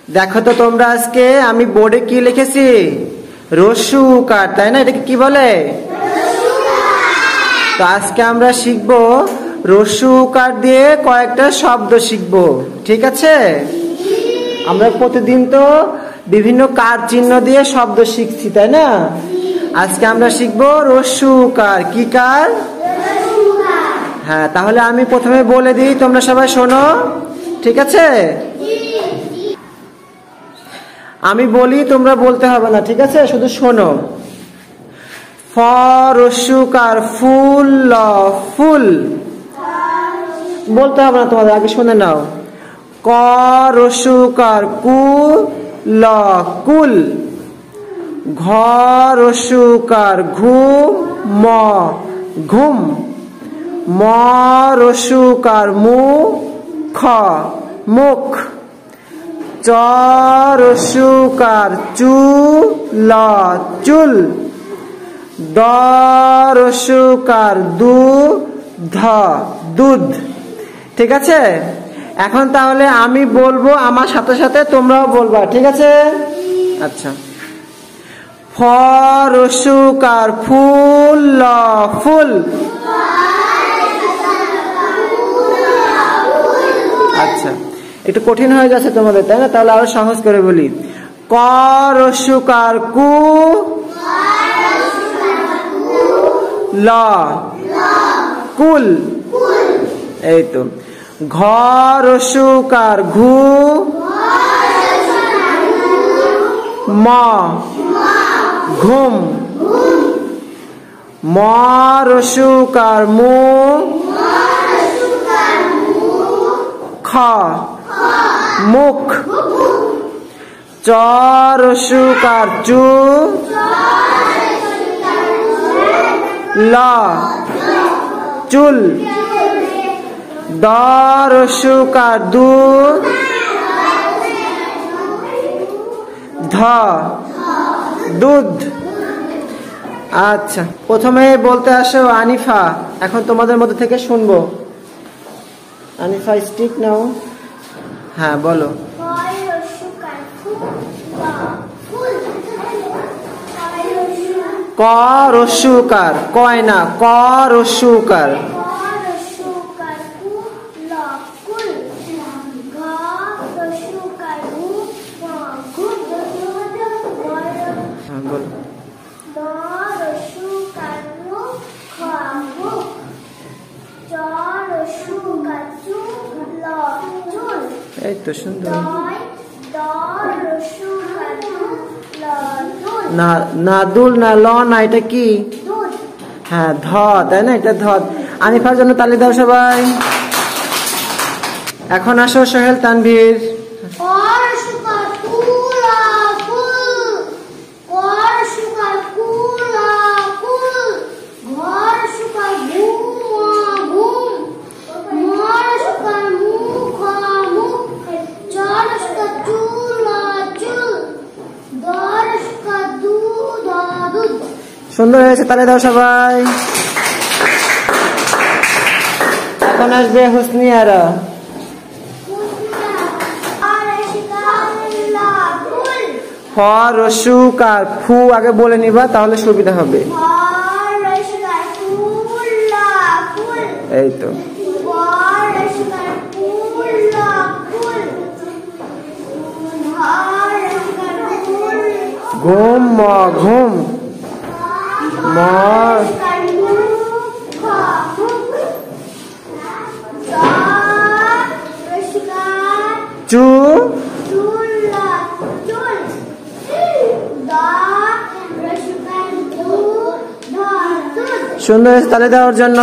দেখো তো তোমরা আজকে আমি বোর্ডে কি লিখেছি, রস্যুকার, তাই না? এটাকে কি বলে? তো আজকে আমরা শিখবো রস্যুকার দিয়ে কয়েকটা শব্দ শিখবো, ঠিক আছে? আমরা প্রতিদিন তো বিভিন্ন কার চিহ্ন দিয়ে শব্দ শিখছি, তাই না? আজকে আমরা শিখবো রস্যুকার। কি কার? হ্যাঁ, তাহলে আমি প্রথমে বলে দিই, তোমরা সবাই শোনো, ঠিক আছে? আমি বলি, তোমরা বলতে হবে না, ঠিক আছে? শুধু শোনো। ফ রস্যুকার ফুল, ফুল বলতে হবে না তোমাদের, আগে শুনে নাও। ক রস্যুকার কু, কুল। ঘ রস্যুকার ঘু, ঘুম। ম রস্যুকার মু, মুখ। চ রস্যুকার চু, চুল। দ রস্যুকার দু, দুধ। ঠিক আছে? এখন তাহলে আমি বলবো, আমার সাথে সাথে তোমরাও বলবা, ঠিক আছে? আচ্ছা। ফ রস্যুকার ফুল, ফুল। আচ্ছা, একটু কঠিন হয়ে যাচ্ছে তোমাদের, তাই না? তাহলে আরো সহজ করে বলি। ক রস্যুকার কু, কুল। এই তো। ঘ রস্যুকার ঘু, ঘুম। ম রস্যুকার মু, মুখ। চ রস্যুকার চু, চুল। দ রস্যুকার দু, দুধ। আচ্ছা, প্রথমে বলতে আসো আনিফা। এখন তোমাদের মধ্যে থেকে শুনবো। আনিফা, স্টিক নাও। হ্যাঁ, বলো। ক রস্যুকার, কয় না, ক রস্যুকার। এই তো সুন্দর। না দুল না, ল না, এটা কি? হ্যাঁ, ধ, তাই না? এটা ধ। আনিফার জন্য তালি দাও সবাই। এখন আসো সোহেল, তানভীর। সুন্দর হয়েছে, তালে দাও সবাই। এখন আসবে হুসনিয়ারা। ফ রস্যুকার ফু, আগে বলে নিবা, তাহলে সুবিধা হবে। এই তো। ঘুম, ঘুম। চু, সুন্দর, তালে দেওয়ার জন্য।